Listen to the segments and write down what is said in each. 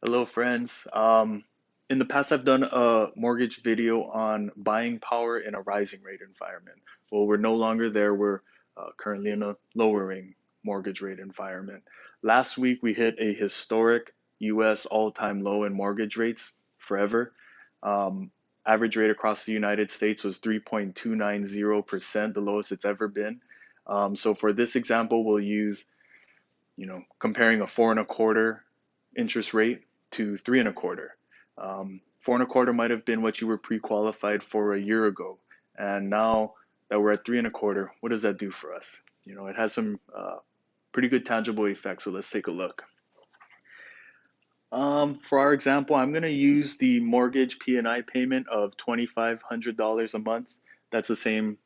Hello, friends. In the past, I've done a mortgage video on buying power in a rising rate environment. Well, we're no longer there. We're currently in a lowering mortgage rate environment. Last week, we hit a historic U.S. all-time low in mortgage rates forever. Um, Average rate across the United States was 3.290%, the lowest it's ever been. So for this example, we'll use comparing a 4.25 interest rate to 3.25. 4.25 might have been what you were pre-qualified for a year ago, and now that we're at 3.25, what does that do for us? It has some pretty good tangible effects. So let's take a look. For our example, I'm going to use the mortgage P&I payment of $2,500 a month. That's the same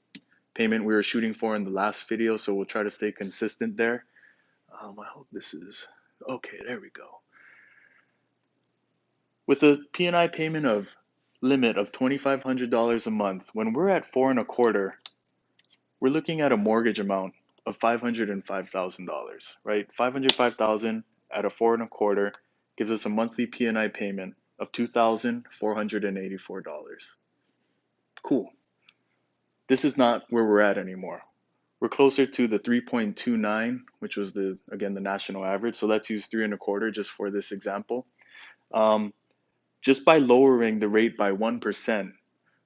payment we were shooting for in the last video, so we'll try to stay consistent there. I hope this is okay. There we go. With a P&I payment of limit of $2,500 a month, when we're at 4.25, we're looking at a mortgage amount of $505,000, right? 505,000 at a 4.25 gives us a monthly P&I payment of $2,484. Cool. This is not where we're at anymore. We're closer to the 3.29, which was the national average. So let's use 3.25 just for this example. Just by lowering the rate by 1%,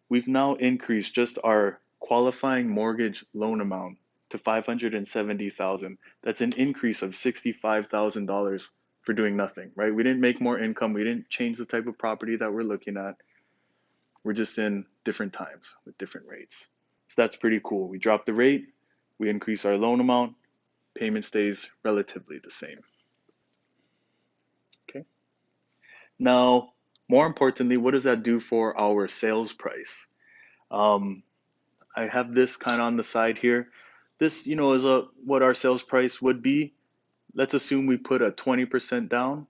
we've now increased just our qualifying mortgage loan amount to $570,000. That's an increase of $65,000 for doing nothing, right? We didn't make more income. We didn't change the type of property that we're looking at. We're just in different times with different rates. So that's pretty cool. We drop the rate, we increase our loan amount, payment stays relatively the same. Okay. Now, more importantly, what does that do for our sales price? I have this kind of on the side here. This, is what our sales price would be. Let's assume we put a 20% down.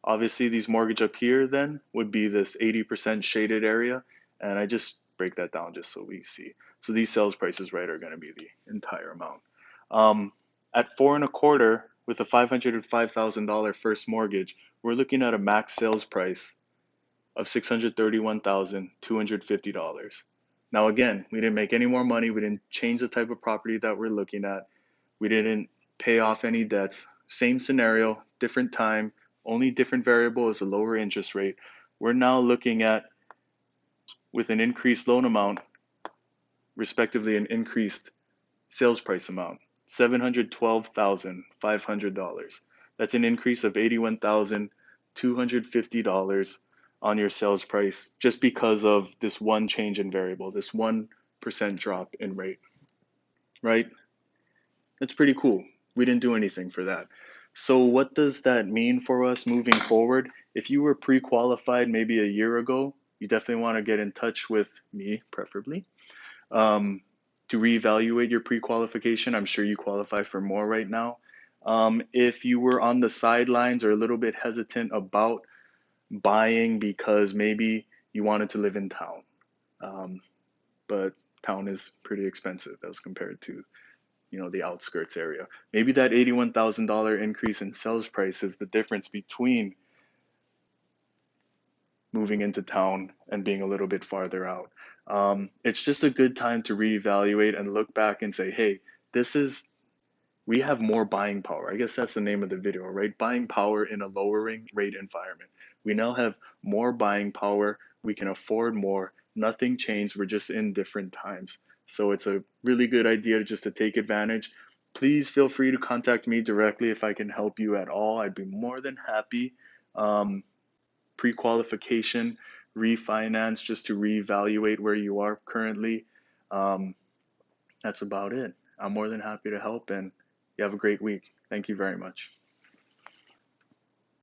Obviously, these mortgage up here then would be this 80% shaded area. And I just break that down just so we see. So these sales prices, right, are going to be the entire amount. At 4.25 with a $505,000 first mortgage, we're looking at a max sales price of $631,250. Now, again, we didn't make any more money. We didn't change the type of property that we're looking at. We didn't pay off any debts. Same scenario, different time, only different variable is a lower interest rate. We're now looking at, with an increased loan amount, respectively an increased sales price amount, $712,500. That's an increase of $81,250 on your sales price just because of this one change in variable, this 1% drop in rate, right? That's pretty cool. We didn't do anything for that. So what does that mean for us moving forward? If you were pre-qualified maybe a year ago, you definitely want to get in touch with me, preferably, to reevaluate your pre-qualification. I'm sure you qualify for more right now. If you were on the sidelines or a little bit hesitant about buying because maybe you wanted to live in town, but town is pretty expensive as compared to the outskirts area. Maybe that $81,000 increase in sales price is the difference between moving into town and being a little bit farther out. It's just a good time to reevaluate and look back and say, hey, we have more buying power. I guess that's the name of the video, right? Buying power in a lowering rate environment. We now have more buying power. We can afford more. Nothing changed. We're just in different times. So it's a really good idea just to take advantage. Please feel free to contact me directly if I can help you at all. I'd be more than happy. Pre-qualification, refinance, just to reevaluate where you are currently. That's about it. I'm more than happy to help, and you have a great week. Thank you very much.